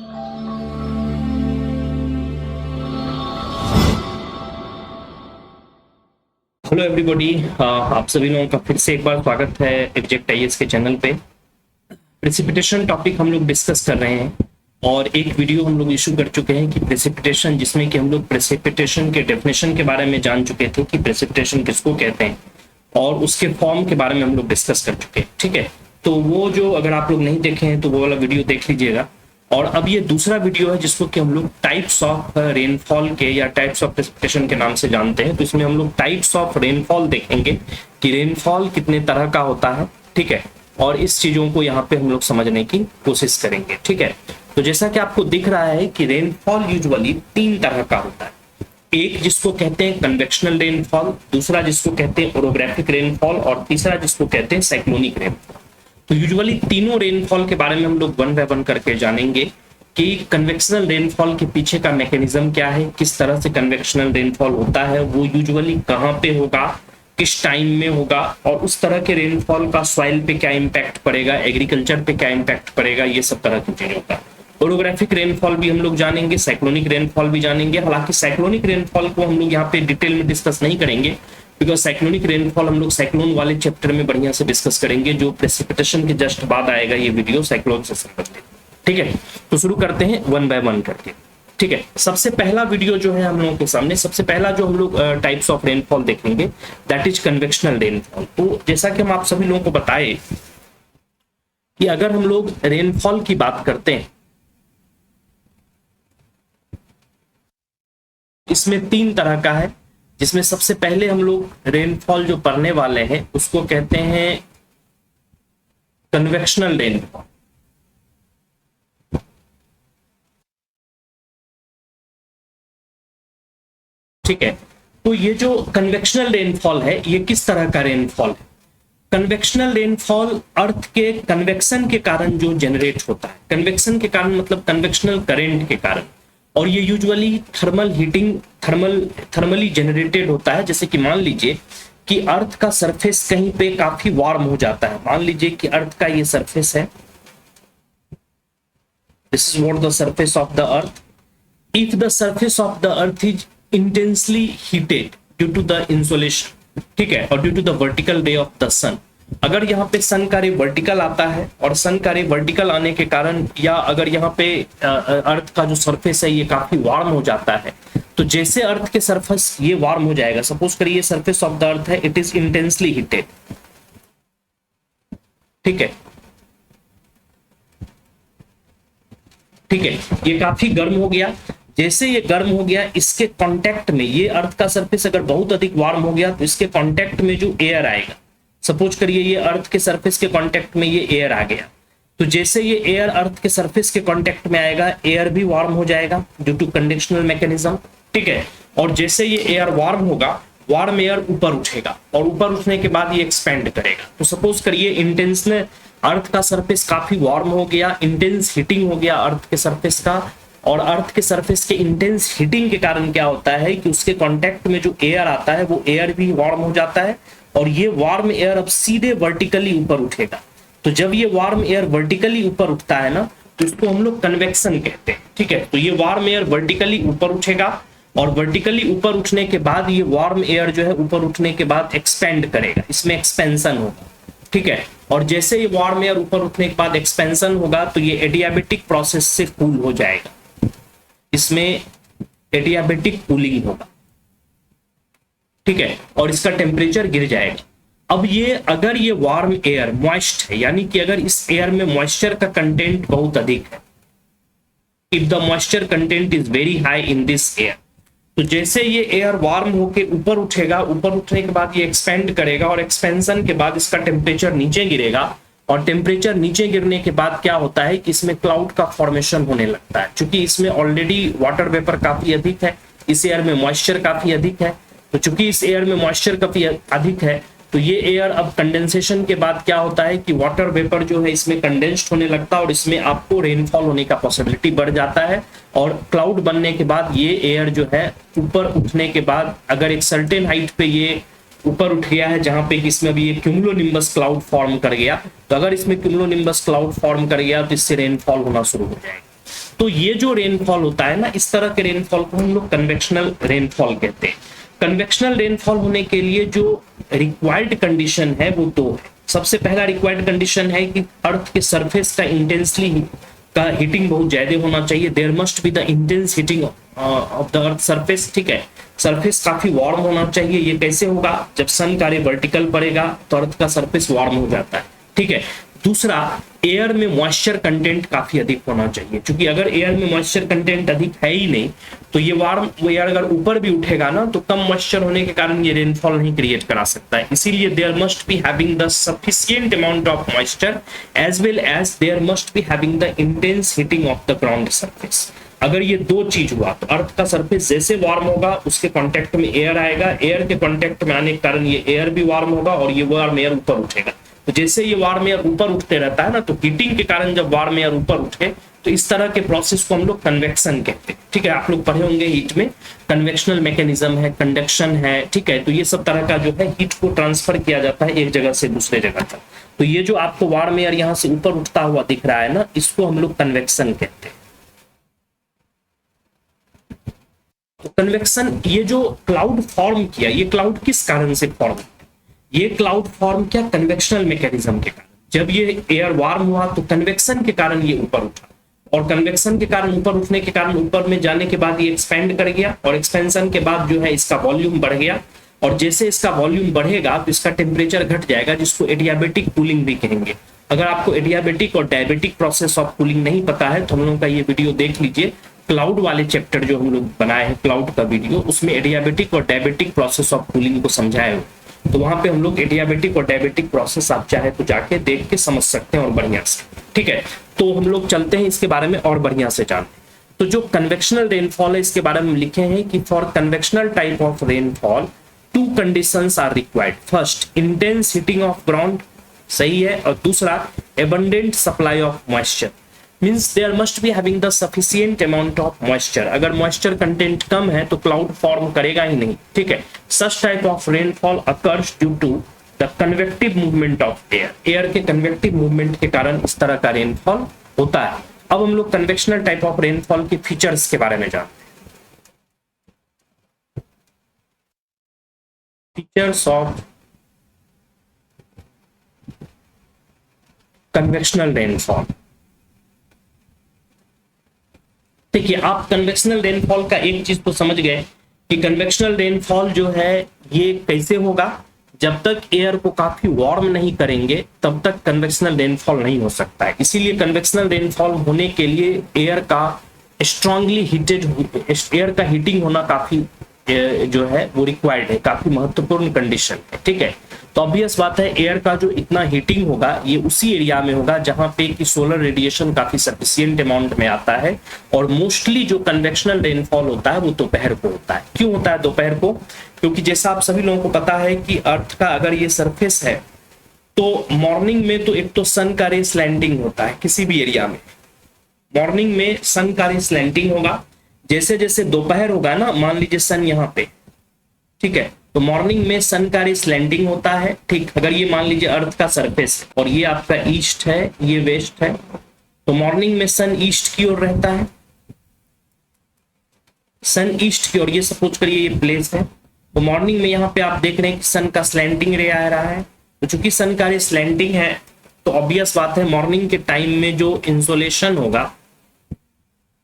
Hello everybody, आप सभी लोगों का फिर से एक बार स्वागत है एग्जैक्ट आईएएस के चैनल पे। प्रेसिपिटेशन टॉपिक हम लोग डिस्कस कर रहे हैं और एक वीडियो हम लोग इशू कर चुके हैं कि प्रेसिपिटेशन, जिसमें कि हम लोग प्रेसिपिटेशन के डेफिनेशन के बारे में जान चुके थे कि प्रेसिपिटेशन किसको कहते हैं और उसके फॉर्म के बारे में हम लोग डिस्कस कर चुके हैं। ठीक है, तो वो जो अगर आप लोग नहीं देखे हैं तो वो वाला वीडियो देख लीजिएगा। और अब ये दूसरा वीडियो है जिसको कि हम लोग टाइप्स ऑफ रेनफॉल के या टाइप्स ऑफ प्रेसिपिटेशन के नाम से जानते हैं। तो इसमें हम लोग टाइप्स ऑफ रेनफॉल देखेंगे कि रेनफॉल कितने तरह का होता है। ठीक है, और इस चीजों को यहाँ पे हम लोग समझने की कोशिश करेंगे। ठीक है, तो जैसा कि आपको दिख रहा है कि रेनफॉल यूजुअली 3 तरह का होता है। एक जिसको कहते हैं कन्वेक्शनल रेनफॉल, दूसरा जिसको कहते हैं ओरोग्राफिक रेनफॉल और तीसरा जिसको कहते हैं साइक्लोनिक रेनफॉल। तो यूजुअली तीनों रेनफॉल के बारे में हम लोग वन बाय वन करके जानेंगे कि कन्वेक्शनल रेनफॉल के पीछे का मैकेनिज्म क्या है, किस तरह से कन्वेक्शनल रेनफॉल होता है, वो यूजुअली कहाँ पे होगा, किस टाइम में होगा, और उस तरह के रेनफॉल का सॉइल पे क्या इम्पैक्ट पड़ेगा, एग्रीकल्चर पे क्या इम्पैक्ट पड़ेगा, ये सब तरह की चीजों का। ओरोग्राफिक रेनफॉल भी हम लोग जानेंगे, साइक्लोनिक रेनफॉल भी जानेंगे। हालांकि साइक्लोनिक रेनफॉल को हम लोग यहाँ पे डिटेल में डिस्कस नहीं करेंगे, बिकॉज साइक्लोनिक रेनफॉल हम लोग साइक्लोन वाले चैप्टर में बढ़िया से डिस्कस करेंगे, जो प्रेसिपिटेशन के जस्ट बाद आएगा ये वीडियो साइक्लोन से संबंधित। ठीक है, तो शुरू करते हैं वन बाय वन करके। ठीक है, सबसे पहला वीडियो जो है हम लोगों के सामने, सबसे पहला जो हम लोग टाइप्स ऑफ रेनफॉल देखेंगे दैट इज कन्वेक्शनल रेनफॉल। तो जैसा कि हम आप सभी लोगों को बताए कि अगर हम लोग रेनफॉल की बात करते हैं, इसमें 3 तरह का है, जिसमें सबसे पहले हम लोग रेनफॉल जो पढ़ने वाले हैं उसको कहते हैं कन्वेक्शनल रेनफॉल। ठीक है, तो ये जो कन्वेक्शनल रेनफॉल है ये किस तरह का रेनफॉल है? कन्वेक्शनल रेनफॉल अर्थ के कन्वेक्शन के कारण जो जनरेट होता है, कन्वेक्शन के कारण मतलब कन्वेक्शनल करंट के कारण, और ये usually thermal heating thermally generated होता है। जैसे कि मान लीजिए कि अर्थ का सरफेस कहीं पे काफी वार्म हो जाता है। मान लीजिए कि अर्थ का ये सरफेस है, this is what the surface of the earth. If the surface of the earth is intensely heated due to the insolation, ठीक है, और due to the vertical ray of the sun, अगर यहाँ पे सन का रे वर्टिकल आता है और सन का रे वर्टिकल आने के कारण, या अगर यहाँ पे अर्थ का जो सरफेस है ये काफी वार्म हो जाता है, तो जैसे अर्थ के सरफेस ये वार्म हो जाएगा, सपोज करिए सरफेस ऑफ द अर्थ है, इट इज इंटेंसली हीटेड। ठीक है, ठीक है, ये काफी गर्म हो गया। जैसे ये गर्म हो गया, इसके कांटेक्ट में, ये अर्थ का सरफेस अगर बहुत अधिक वार्म हो गया तो इसके कांटेक्ट में जो एयर आएगा, सपोज करिए ये अर्थ के सरफेस के कांटेक्ट में ये एयर आ गया, तो जैसे ये एयर अर्थ के सरफेस के कांटेक्ट में आएगा, एयर भी वार्म हो जाएगा ड्यू टू कंडक्शनल मैकेनिज्म। ठीक है, और जैसे ये एयर वार्म होगा, वार्म एयर ऊपर उठेगा और ऊपर उठने के बाद ये एक्सपेंड करेगा। तो सपोज करिए इंटेंसली अर्थ का सरफेस काफी वार्म हो गया, इंटेंस हीटिंग हो गया अर्थ के सरफेस का, और अर्थ के सरफेस के इंटेंस हीटिंग के कारण क्या होता है कि उसके कांटेक्ट में जो एयर आता है वो एयर भी वार्म हो जाता है, और ये वार्म एयर अब सीधे वर्टिकली ऊपर उठेगा। तो जब ये वार्म एयर वर्टिकली ऊपर उठता है ना, तो इसको हम लोग कन्वेक्शन कहते हैं। ठीक है, तो ये वार्म एयर वर्टिकली ऊपर उठेगा, और वर्टिकली ऊपर उठने के बाद ये वार्म एयर जो है ऊपर उठने के बाद एक्सपेंड करेगा, इसमें एक्सपेंशन होगा। ठीक है, और जैसे ये वार्म एयर ऊपर उठने के बाद एक्सपेंशन होगा तो ये एडियाबेटिक प्रोसेस से कूल हो जाएगा, इसमें एडियाबेटिक कूलिंग होगा। ठीक है, और इसका टेम्परेचर गिर जाएगा। अब ये अगर ये वार्म एयर मॉइस्ट है, यानी कि अगर इस एयर में मॉइस्चर का कंटेंट बहुत अधिक है, if the moisture content is very high in this air, तो जैसे ये एयर वार्म होके ऊपर उठेगा, ऊपर उठने के बाद ये एक्सपेंड करेगा, और एक्सपेंशन के बाद इसका टेम्परेचर नीचे गिरेगा, और टेम्परेचर नीचे गिरने के बाद क्या होता है कि इसमें क्लाउड का फॉर्मेशन होने लगता है। क्योंकि इसमें ऑलरेडी वाटर वेपर काफी अधिक है, इस एयर में मॉइस्चर काफी अधिक है, तो चूंकि इस एयर में मॉइस्चर काफी अधिक है, तो ये एयर अब कंडेंसेशन के बाद क्या होता है कि वाटर वेपर जो है इसमें कंडेंस्ड होने लगता है, और इसमें आपको रेनफॉल होने का पॉसिबिलिटी बढ़ जाता है। और क्लाउड बनने के बाद ये एयर जो है ऊपर उठने के बाद, अगर एक सर्टेन हाइट पे ये ऊपर उठ गया है, जहां पे इसमें भी ये क्यूमुलोनिम्बस क्लाउड फॉर्म कर गया, तो अगर इसमें क्यूमुलोनिम्बस क्लाउड फॉर्म कर गया तो इससे रेनफॉल होना शुरू हो जाएगा। तो ये जो रेनफॉल होता है ना, इस तरह के रेनफॉल को हम लोग कन्वेक्शनल रेनफॉल कहते हैं। कन्वेक्शनल रेनफॉल होने के लिए जो रिक्वायर्ड कंडीशन है वो दो है। सबसे पहला रिक्वायर्ड कंडीशन है कि अर्थ के सरफेस का इंटेंसली का हीटिंग बहुत ज्यादा होना चाहिए। There must be the intense heating of the earth surface. ठीक है, सरफेस काफी वार्म होना चाहिए। ये कैसे होगा? जब सन का रे वर्टिकल पड़ेगा तो अर्थ का सरफेस वार्म हो जाता है। ठीक है। दूसरा, एयर में मॉइस्चर कंटेंट काफी अधिक होना चाहिए, क्योंकि अगर एयर में मॉइस्चर कंटेंट अधिक है ही नहीं तो ये वार्म एयर अगर ऊपर भी उठेगा ना तो कम मॉइस्चर होने के कारण ये रेनफॉल नहीं क्रिएट करा सकता है। इसीलिए there must be having the sufficient amount of moisture as well as there must be having the intense heating of the ground surface. अगर ये दो चीज हुआ तो अर्थ का सरफेस जैसे वार्म होगा उसके कांटेक्ट में एयर आएगा, एयर के कांटेक्ट में आने के कारण ये एयर भी वार्म होगा और ये वार्म एयर ऊपर उठेगा। तो जैसे ये वार्म एयर ऊपर उठते रहता है ना, तो हीटिंग के कारण जब वार्म एयर ऊपर उठे तो इस तरह के प्रोसेस को हम लोग कन्वेक्शन कहते हैं। ठीक है, आप लोग पढ़े होंगे हीट में कन्वेक्शनल मैकेनिज्म है, कंडक्शन है। ठीक है, तो ये सब तरह का जो है हीट को ट्रांसफर किया जाता है एक जगह से दूसरे जगह तक। तो ये जो आपको वार्म एयर यहाँ से ऊपर उठता हुआ दिख रहा है ना, इसको हम लोग कन्वेक्शन कहते हैं। तो कन्वेक्शन, ये जो क्लाउड फॉर्म किया, ये क्लाउड किस कारण से फॉर्म? ये क्लाउड फॉर्म किया कन्वेक्शनल मैकेनिज्म के कारण। जब ये एयर वार्म हुआ तो कन्वेक्शन के कारण ये ऊपर उठा, और कन्वेक्शन के कारण ऊपर उठने के कारण ऊपर में जाने के बाद ये एक्सपेंड कर गया, और एक्सपेंशन के बाद जो है इसका वॉल्यूम बढ़ गया, और जैसे इसका वॉल्यूम बढ़ेगा तो इसका टेम्परेचर घट जाएगा, जिसको एडियाबेटिक कूलिंग भी कहेंगे। अगर आपको एडियाबेटिक और डायबिटिक प्रोसेस ऑफ कूलिंग नहीं पता है तो हम लोगों का ये वीडियो देख लीजिए, क्लाउड वाले चैप्टर जो हम लोग बनाए हैं क्लाउड का वीडियो, उसमें एडियाबेटिक और डायबिटिक प्रोसेस ऑफ कूलिंग को समझाए हो। तो वहां पे हम लोग एडियाबेटिक और डायबिटिक प्रोसेस आप चाहे तो जाके देख के समझ सकते हैं और बढ़िया से। ठीक है, तो हम लोग चलते हैं इसके बारे में और बढ़िया से जानते हैं। तो जो कन्वेक्शनल रेनफॉल है इसके बारे में लिखे हैं कि for convectional type of rainfall two conditions are required. First, intense heating of ground, सही है, और दूसरा abundant supply of moisture, means there must be having the sufficient amount of moisture। अगर moisture content कम है तो क्लाउड फॉर्म करेगा ही नहीं। ठीक है, such type of rainfall occurs due to the convective movement of air। Air के convective movement के कारण इस तरह का रेनफॉल होता है। अब हम लोग कन्वेक्शनल टाइप ऑफ रेनफॉल के फीचर्स के बारे में जानते हैं। Features of convectional rainfall. देखिए, आप कन्वेक्शनल रेनफॉल का एक चीज तो समझ गए कि कन्वेक्शनल रेनफॉल जो है ये कैसे होगा। जब तक एयर को काफी वार्म नहीं करेंगे तब तक कन्वेक्शनल रेनफॉल नहीं हो सकता है। इसीलिए कन्वेक्शनल रेनफॉल होने के लिए एयर का स्ट्रांगली हीटेड, एयर का हीटिंग होना काफी जो है वो रिक्वायर्ड है, काफी महत्वपूर्ण कंडीशन है। ठीक है, तो ऑब्वियस बात है एयर का जो इतना हीटिंग होगा ये उसी एरिया में होगा जहां पे कि सोलर रेडिएशन काफी सफिशिएंट अमाउंट में आता है। और मोस्टली जो कन्वेक्शनल रेनफॉल होता है वो दोपहर को होता है। क्यों होता है दोपहर को? क्योंकि जैसा आप सभी लोगों को पता है कि अर्थ का अगर ये सरफेस है तो मॉर्निंग में तो एक तो सन का रे स्लैंटिंग होता है किसी भी एरिया में, मॉर्निंग में सन का रे स्लैंटिंग होगा। जैसे जैसे दोपहर होगा ना, मान लीजिए सन यहाँ पे, ठीक है, तो मॉर्निंग में सन का रे स्लैंटिंग होता है। ठीक, अगर ये मान लीजिए अर्थ का सरफेस और ये आपका ईस्ट है, ये वेस्ट है, तो मॉर्निंग में सन ईस्ट की ओर रहता है, सन ईस्ट की ओर, ये सपोज करिए ये प्लेस है, तो मॉर्निंग में यहाँ पे आप देख रहे हैं कि सन का स्लैंटिंग रे आ रहा है। तो चूंकि सन का रे स्लैंटिंग है तो ऑब्वियस बात है मॉर्निंग के टाइम में जो इंसोलेशन होगा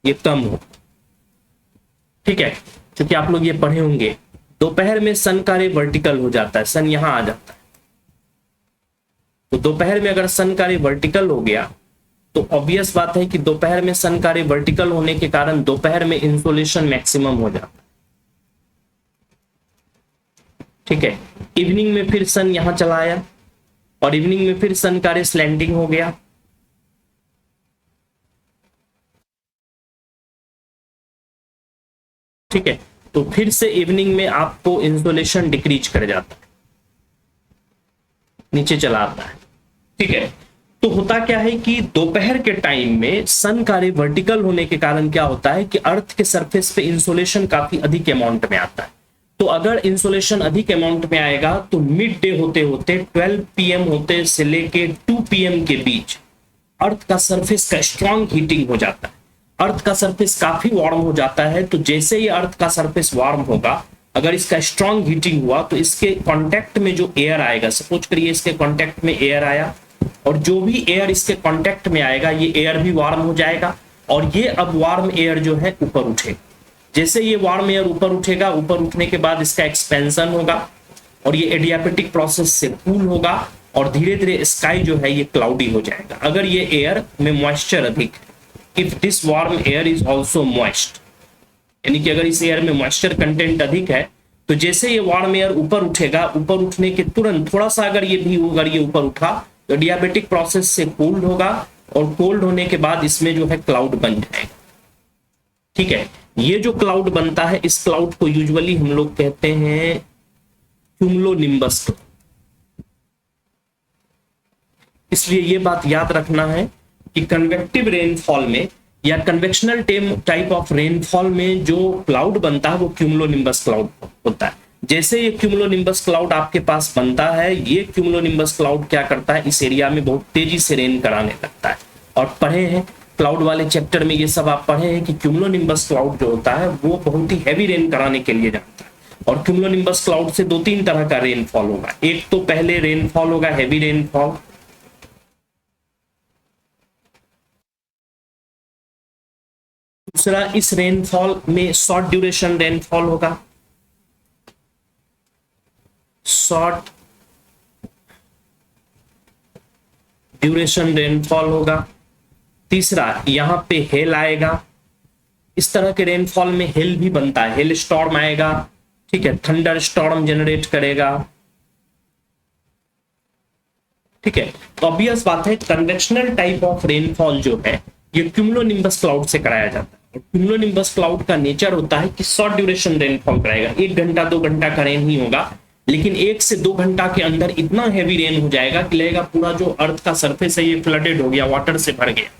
ये कम होगा। ठीक है, क्योंकि आप लोग ये पढ़े होंगे दोपहर में सन का रे वर्टिकल हो जाता है, सन यहां आ जाता है। तो दोपहर में अगर सन का रे वर्टिकल हो गया तो ऑब्वियस बात है कि दोपहर में सन का रे वर्टिकल होने के कारण दोपहर में इंसोलेशन मैक्सिमम हो जाता है। ठीक है, इवनिंग में फिर सन यहां चला आया और इवनिंग में फिर सन का रे स्लैंटिंग हो गया। ठीक है, तो फिर से इवनिंग में आपको इंसोलेशन डिक्रीज कर जाता है, नीचे चला आता है। ठीक है, तो होता क्या है कि दोपहर के टाइम में सन का रे वर्टिकल होने के कारण क्या होता है कि अर्थ के सरफेस पे इंसोलेशन काफी अधिक अमाउंट में आता है। तो अगर इंसोलेशन अधिक अमाउंट में आएगा तो मिड डे होते होते 12 PM होते से लेके 2 PM के बीच अर्थ का सरफेस का स्ट्रॉन्ग हीटिंग हो जाता है। अर्थ का सरफेस काफी वार्म हो जाता है, तो जैसे ही अर्थ का सरफेस वार्म होगा, अगर इसका स्ट्रॉन्ग हीटिंग हुआ तो इसके कांटेक्ट में जो एयर आएगा, सपोज करिए इसके कांटेक्ट में एयर आया, और जो भी एयर इसके कांटेक्ट में आएगा ये एयर भी वार्म हो जाएगा, और ये अब वार्म एयर जो है ऊपर उठेगा। जैसे ये वार्म एयर ऊपर उठेगा, ऊपर उठने के बाद इसका एक्सपेंशन होगा और ये एडियाबेटिक प्रोसेस से कूल होगा, और धीरे धीरे स्काई जो है ये क्लाउडी हो जाएगा। अगर ये एयर में मॉइस्चर अधिक है, if this warm air is also moist, यानी कि अगर इस एयर में मॉइस्चर कंटेंट अधिक है, तो जैसे ये वार्म एयर ऊपर उठेगा, ऊपर उठने के तुरंत थोड़ा सा अगर ये भी अगर ये ऊपर उठा तो डियाबेटिक प्रोसेस से कोल्ड होगा, और कोल्ड होने के बाद इसमें जो है क्लाउड बन जाएगा। ठीक है, ये जो क्लाउड बनता है, इस क्लाउड को यूजुअली हम लोग कहते हैं क्यूमुलोनिम्बस। इसलिए ये बात याद रखना है कि कन्वेक्टिव रेनफॉल में या कन्वेक्शनल टाइप ऑफ रेनफॉल में जो क्लाउड बनता है वो क्यूमुलोनिम्बस क्लाउड होता है। जैसे ये क्यूमुलोनिम्बस क्लाउड आपके पास बनता है, ये क्यूमुलोनिम्बस क्लाउड क्या करता है, इस एरिया में बहुत तेजी से रेन कराने लगता है। और पढ़े हैं क्लाउड वाले चैप्टर में ये सब आप पढ़े हैं कि क्यूमुलोनिम्बस क्लाउड जो होता है वो बहुत ही हैवी रेन कराने के लिए जाता है। और क्यूमुलोनिम्बस क्लाउड से 2-3 तरह का रेनफॉल होगा। एक तो पहले रेनफॉल होगा हैवी रेनफॉल, दूसरा इस रेनफॉल में शॉर्ट ड्यूरेशन रेनफॉल होगा, शॉर्ट ड्यूरेशन रेनफॉल होगा। तीसरा यहां पे हेल आएगा, इस तरह के रेनफॉल में हेल भी बनता है, हेल स्टॉर्म आएगा। ठीक है, थंडर स्टॉर्म जनरेट करेगा। ठीक है, तो ऑब्वियस बात है कन्वेक्शनल टाइप ऑफ रेनफॉल जो है ये क्यूमुलोनिम्बस क्लाउड से कराया जाता है। और क्यूमुलोनिम्बस क्लाउड का नेचर होता है कि शॉर्ट ड्यूरेशन रेनफॉल कराएगा, 1 घंटा 2 घंटा का रेन ही होगा, लेकिन 1 से 2 घंटा के अंदर इतना हैवी रेन हो जाएगा कि लगेगा पूरा जो अर्थ का सरफेस है ये फ्लडेड हो गया, वाटर से भर गया।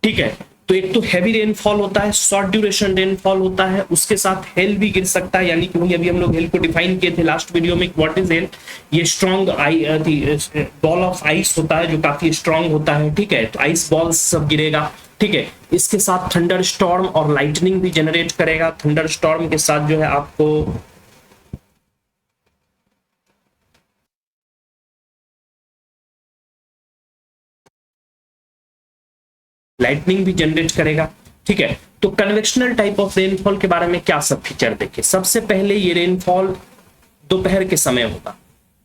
ठीक है, तो एक तो हैवी रेनफॉल होता है, शॉर्ट ड्यूरेशन रेनफॉल होता है, उसके साथ हेल भी गिर सकता है। यानी कि वही अभी हम लोग हेल को डिफाइन किए थे लास्ट वीडियो में, व्हाट इज हेल। ये स्ट्रॉन्ग बॉल ऑफ आइस होता है जो काफी स्ट्रॉन्ग होता है। ठीक है, तो आइस बॉल्स सब गिरेगा। ठीक है, इसके साथ थंडर स्टॉर्म और लाइटनिंग भी जनरेट करेगा। थंडर स्टॉर्म के साथ जो है आपको लाइटनिंग भी जनरेट करेगा। ठीक है, तो कन्वेक्शनल टाइप ऑफ रेनफॉल के बारे में क्या सब फीचर देखे। सबसे पहले ये रेनफॉल दोपहर के समय होगा,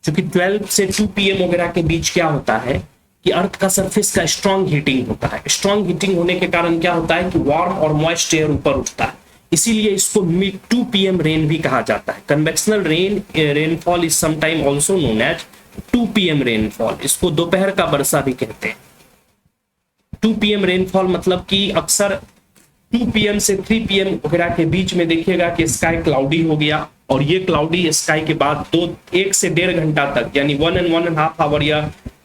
क्योंकि 12 से 2 PM वगैरह के बीच क्या होता है कि अर्थ का सरफेस का स्ट्रॉन्ग हीटिंग होता है। स्ट्रॉन्ग हीटिंग होने के कारण क्या होता है कि वार्म और मॉइस्ट एयर ऊपर उठता है, इसीलिए इसको मिड 2 PM रेन भी कहा जाता है। Convectional rainfall is sometime also known as 2 PM rainfall, इसको दोपहर का वर्षा भी कहते हैं। 2 PM रेनफॉल मतलब कि अक्सर 2 PM से 3 PM वगैरह के बीच में देखिएगा कि स्काई क्लाउडी हो गया, और ये क्लाउडी स्काई के बाद 1 से 1.5 घंटा तक, यानी 1 and 1.5 आवर या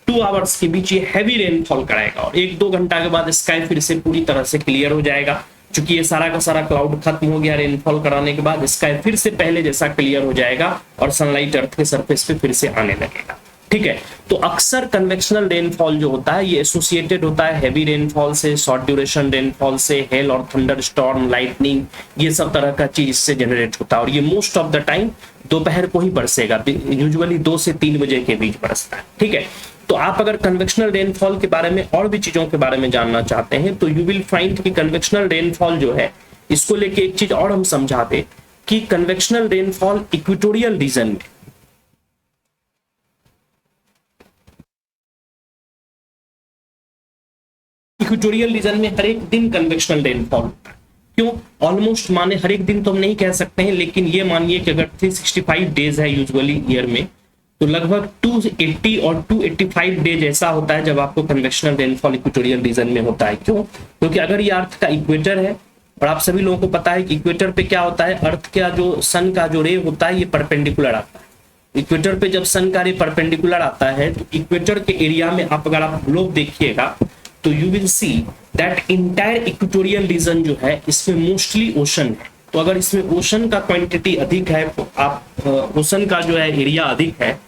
2 आवर्स के बीच ये हैवी रेनफॉल कराएगा, और 1-2 घंटा के बाद स्काई फिर से पूरी तरह से क्लियर हो जाएगा। क्योंकि ये सारा का सारा क्लाउड खत्म हो गया रेनफॉल कराने के बाद, स्काई फिर से पहले जैसा क्लियर हो जाएगा और सनलाइट अर्थ के सरफेस पे फिर से आने लगेगा। ठीक है, तो अक्सर कन्वेक्शनल रेनफॉल जो होता है ये एसोसिएटेड होता है हैवी रेनफॉल से, शॉर्ट ड्यूरेशन रेनफॉल से, हेल और थंडर स्टॉर्म, लाइटनिंग, ये सब तरह का चीज इससे जनरेट होता है। और ये मोस्ट ऑफ द टाइम दोपहर को ही बरसेगा, यूजुअली 2 से 3 बजे के बीच बरसता है। ठीक है, तो आप अगर कन्वेक्शनल रेनफॉल के बारे में और भी चीजों के बारे में जानना चाहते हैं तो यू विल फाइंड कि कन्वेक्शनल रेनफॉल जो है, इसको लेके एक चीज और हम समझाते कि कन्वेक्शनल रेनफॉल इक्वेटोरियल रीजन में, इक्वेटोरियल रीजन में हर एक दिन कन्वेक्शनल रेनफॉल होता है। क्यों? ऑलमोस्ट माने हर एक दिन तो हम नहीं कह सकते हैं, लेकिन ये मानिए कि अगर 365 डेज है यूजुअली ईयर में, तो लगभग 280 और 285 डेज ऐसा होता है जब आपको कन्वेक्शनल रेनफॉल इक्वेटोरियल रीजन में होता है। क्यों? क्योंकि अगर ये अर्थ का इक्वेटर है, और आप सभी लोगों को पता है कि इक्वेटर पे क्या होता है, अर्थ का जो सन का जो रे होता है ये परपेंडिकुलर आता है। इक्वेटर पे जब सन का रे परपेंडिकुलर आता है तो इक्वेटर के एरिया में आप अगर आप ग्लोब देखिएगा तो you will see that entire equatorial region जो है इसमें मोस्टली ओशन है। तो अगर इसमें ओशन का क्वांटिटी अधिक है, तो आप ओशन का जो है एरिया अधिक है,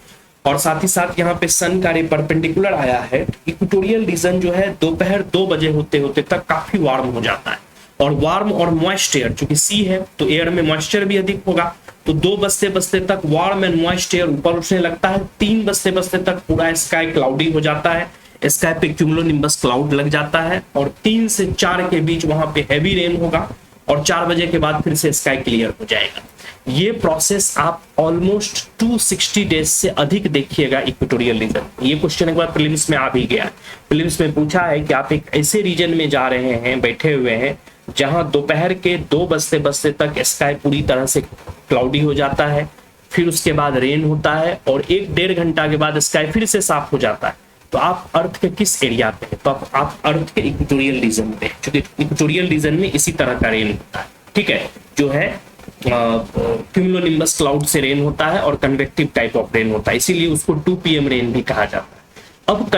और साथ ही साथ यहाँ पे सन का रे परपेंडिकुलर आया है, तो इक्वेटोरियल रीजन जो है दोपहर 2 बजे होते होते तक काफी वार्म हो जाता है। और वार्म और मॉइस्ट एयर, चूंकि सी है तो एयर में मॉइस्चर भी अधिक होगा, तो 2 बजते बजते तक वार्म एंड मॉइस्ट एयर ऊपर उठने लगता है, 3 बजते बजते तक पूरा स्काई क्लाउडी हो जाता है, स्काई पे क्यूमुलोनिम्बस क्लाउड लग जाता है, और 3 से 4 के बीच वहां पे हैवी रेन होगा, और 4 बजे के बाद फिर से स्काई क्लियर हो जाएगा। ये प्रोसेस आप ऑलमोस्ट 260 डेज से अधिक देखिएगा इक्वेटोरियल रीजन। ये क्वेश्चन एक बार प्रीलिम्स में आ भी गया, प्रीलिम्स में पूछा है कि आप एक ऐसे रीजन में जा रहे हैं, बैठे हुए हैं, जहां दोपहर के 2 बजते बजते तक स्काई पूरी तरह से क्लाउडी हो जाता है, फिर उसके बाद रेन होता है, और 1-1.5 घंटा के बाद स्काई फिर से साफ हो जाता है, तो आप अर्थ के किस एरिया पे हैं? तो आप अर्थ के इक्वेटोरियल रीजन पे, क्योंकि इक्वेटोरियल रीजन में इसी तरह का रेन होता है, ठीक है, जो है क्यूमुलोनिम्बस क्लाउड से रेन होता है और कन्वेक्टिव टाइप ऑफ रेन होता है, इसीलिए उसको 2 PM रेन भी कहा जाता है। अब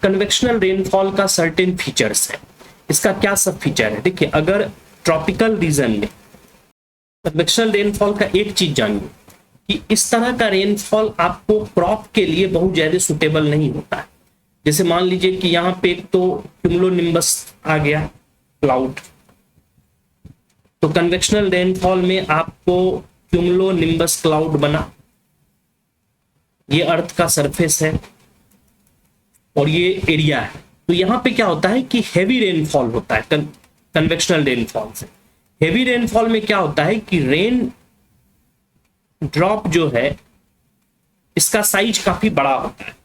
कन्वेक्शनल रेनफॉल का सर्टेन फीचर्स है, इसका क्या सब फीचर है? देखिए, अगर ट्रॉपिकल रीजन में कन्वेक्शनल रेनफॉल का एक चीज जानिए कि इस तरह का रेनफॉल आपको क्रॉप के लिए बहुत ज्यादा सुटेबल नहीं होता है। जैसे मान लीजिए कि यहाँ पे एक तो क्यूमुलोनिम्बस आ गया क्लाउड, तो कन्वेक्शनल रेनफॉल में आपको क्यूमुलोनिम्बस क्लाउड बना, ये अर्थ का सरफेस है और ये एरिया है, तो यहां पे क्या होता है कि हेवी रेनफॉल होता है कन्वेक्शनल रेनफॉल से। हेवी रेनफॉल में क्या होता है कि रेन ड्रॉप जो है इसका साइज काफी बड़ा होता है,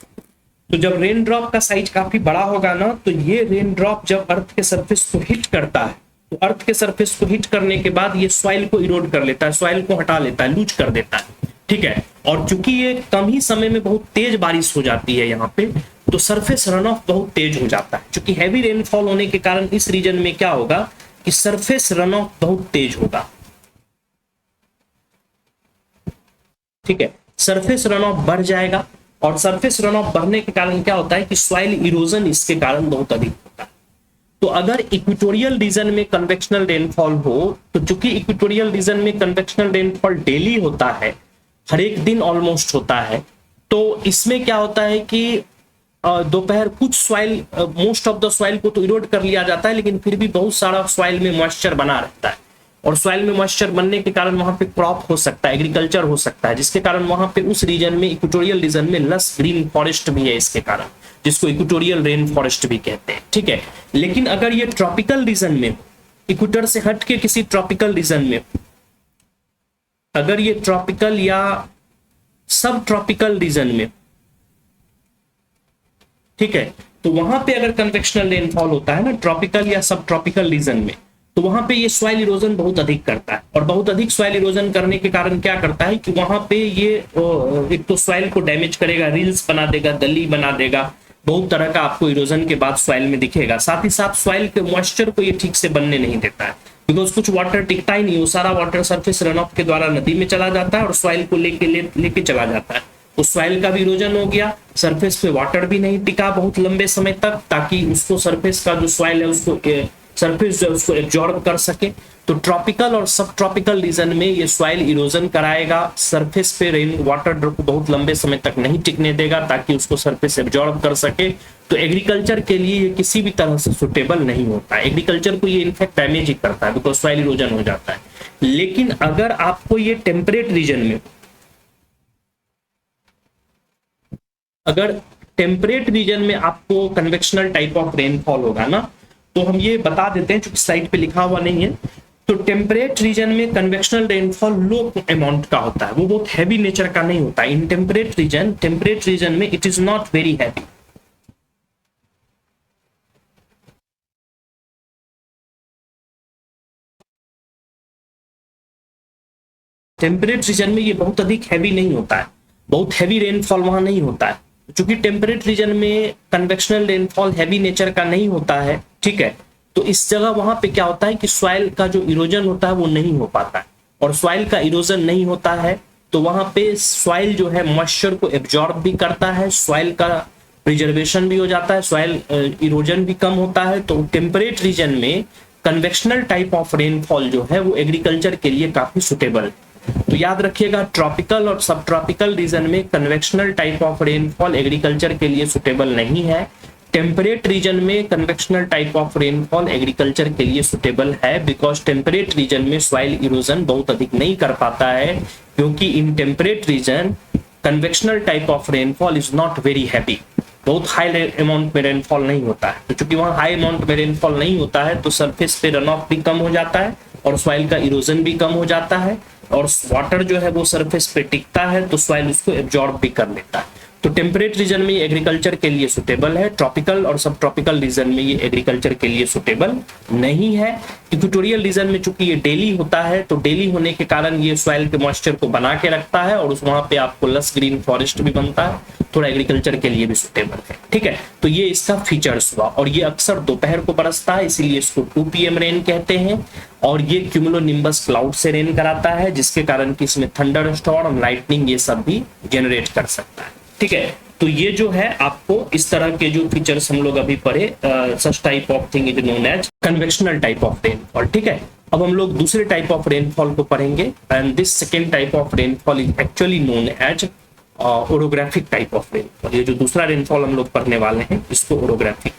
तो जब रेन ड्रॉप का साइज काफी बड़ा होगा ना, तो ये रेन ड्रॉप जब अर्थ के सरफेस को हिट करता है, तो अर्थ के सरफेस को हिट करने के बाद ये सॉइल को इरोड कर लेता है, सॉइल को हटा लेता है, लूज कर देता है, ठीक है। और चूंकि ये कम ही समय में बहुत तेज बारिश हो जाती है यहाँ पे, तो सरफेस रन ऑफ बहुत तेज हो जाता है। चूंकि हैवी रेनफॉल होने के कारण इस रीजन में क्या होगा कि सरफेस रन ऑफ बहुत तेज होगा, ठीक है, सरफेस रन ऑफ बढ़ जाएगा, और सरफेस रन ऑफ बढ़ने के कारण क्या होता है कि सॉइल इरोजन इसके कारण बहुत अधिक होता है। तो अगर इक्वेटोरियल रीजन में कन्वेक्शनल रेनफॉल हो, तो चूंकि इक्वेटोरियल रीजन में कन्वेक्शनल रेनफॉल डेली होता है, हर एक दिन ऑलमोस्ट होता है, तो इसमें क्या होता है कि दोपहर कुछ soil, most of the soil को तो इरोड कर लिया जाता है, लेकिन फिर भी बहुत सारा सॉइल में मॉइस्चर बना रहता है, और सॉइल में मॉइस्चर बनने के कारण वहां पे क्रॉप हो सकता है, एग्रीकल्चर हो सकता है, जिसके कारण वहां पे उस रीजन में, इक्वेटोरियल रीजन में लस ग्रीन फॉरेस्ट भी है इसके कारण, जिसको इक्वेटोरियल रेन फॉरेस्ट भी कहते हैं, ठीक है। लेकिन अगर ये ट्रॉपिकल रीजन में, इक्वेटर से हट के किसी ट्रॉपिकल रीजन में, अगर ये ट्रॉपिकल या सब ट्रॉपिकल रीजन में, ठीक है, तो वहां पे अगर कन्वेक्शनल रेनफॉल होता है ना ट्रॉपिकल या सब ट्रॉपिकल रीजन में, तो वहां पे ये सॉइल इरोजन बहुत अधिक करता है, और बहुत अधिक सॉइल इरोजन करने के कारण क्या करता है कि वहां पे ये एक तो सॉइल को डैमेज करेगा, रील्स बना देगा, गली बना देगा, बहुत तरह का आपको इरोजन के बाद सॉइल में दिखेगा। साथ ही साथ सॉइल के मॉइस्चर को ये ठीक से बनने नहीं देता है, बिकॉज कुछ वाटर टिकता ही नहीं, वो सारा वाटर सरफेस रन ऑफ के द्वारा नदी में चला जाता है और सॉइल को लेके चला जाता है। उस सॉइल का भी इरोजन हो गया, सरफेस पे वाटर भी नहीं टिका बहुत लंबे समय तक, ताकि उसको सरफेस का जो सॉइल है उसको सरफेस जो है उसको एब्जॉर्ब कर सके। तो ट्रॉपिकल और सब ट्रॉपिकल रीजन में ये सॉइल इरोजन कराएगा, सरफेस पे रेन वाटर ड्रॉप को बहुत लंबे समय तक नहीं टिकने देगा, ताकि उसको सरफेस एब्जॉर्ब कर सके। तो एग्रीकल्चर के लिए ये किसी भी तरह से सुटेबल नहीं होता है, एग्रीकल्चर को ये इनफैक्ट डैमेज ही करता है, बिकॉज सॉइल इरोजन हो जाता है। लेकिन अगर आपको ये टेम्परेट रीजन में, अगर टेम्परेट रीजन में आपको कन्वेक्शनल टाइप ऑफ रेनफॉल होगा ना, तो हम ये बता देते हैं, चूंकि स्लाइड पे लिखा हुआ नहीं है, तो टेम्परेट रीजन में कन्वेक्शनल रेनफॉल लो अमाउंट का होता है, वो बहुत हैवी नेचर का नहीं होता। इन टेम्परेट रीजन में it is not very heavy. Temperate region में ये बहुत अधिक हैवी नहीं होता है, बहुत हैवी रेनफॉल वहां नहीं होता है। चूंकि टेम्परेट रीजन में कन्वेक्शनल रेनफॉल हैवी नेचर का नहीं होता है, ठीक है, तो इस जगह वहां पे क्या होता है कि सॉइल का जो इरोजन होता है वो नहीं हो पाता है, और सॉइल का इरोजन नहीं होता है तो वहां पे सॉइल जो है मॉइस्चर को एब्जॉर्ब भी करता है, सॉइल का प्रिजर्वेशन भी हो जाता है, सॉइल इरोजन भी कम होता है। तो टेम्परेट रीजन में कन्वेक्शनल टाइप ऑफ रेनफॉल जो है वो एग्रीकल्चर के लिए काफी सुटेबल है। तो याद रखिएगा, ट्रॉपिकल और सब ट्रॉपिकल रीजन में convectional type of rainfall agriculture के लिए सुटेबल नहीं है। टेम्परेट रीजन में convectional type of rainfall agriculture के लिए सुटेबल है, बिकॉज टेम्परेट रीजन में सॉइल इरोजन बहुत अधिक नहीं कर पाता है, क्योंकि in temperate region convectional type of rainfall is not very heavy, बहुत हाई अमाउंट में रेनफॉल नहीं होता है। तो चूंकि वहां हाई अमाउंट में रेनफॉल नहीं होता है तो सरफेस पे रन ऑफ भी कम हो जाता है और सॉइल का इरोजन भी कम हो जाता है, और वाटर जो है वो सरफेस पे टिकता है तो सॉइल उसको एब्जॉर्ब भी कर लेता है। तो टेम्परेट रीजन में ये एग्रीकल्चर के लिए सुटेबल है, ट्रॉपिकल और सब ट्रॉपिकल रीजन में ये एग्रीकल्चर के लिए सुटेबल नहीं है। इक्वेटोरियल रीजन में चूंकि ये डेली होता है तो डेली होने के कारण ये सॉइल के मॉइस्चर को बना के रखता है और उस वहां पे आपको लस ग्रीन फॉरेस्ट भी बनता है, थोड़ा एग्रीकल्चर के लिए भी सुटेबल है। ठीक है, तो ये इसका फीचर्स हुआ, और ये अक्सर दोपहर को बरसता है इसीलिए इसको 2 PM रेन कहते हैं, और ये क्यूमुलोनिम्बस क्लाउड से रेन कराता है जिसके कारण कि इसमें थंडर स्टॉर्म, लाइटनिंग ये सब भी जनरेट कर सकता है। ठीक है, तो ये जो है आपको इस तरह के जो फीचर्स हम लोग अभी पढ़े, such type of thing is known as convectional type of rainfall. ठीक है, अब हम लोग दूसरे टाइप ऑफ रेनफॉल को पढ़ेंगे, and this second type of rainfall is actually known as orographic type of rainfall. ये जो दूसरा रेनफॉल हम लोग पढ़ने वाले हैं इसको ओरोग्राफिक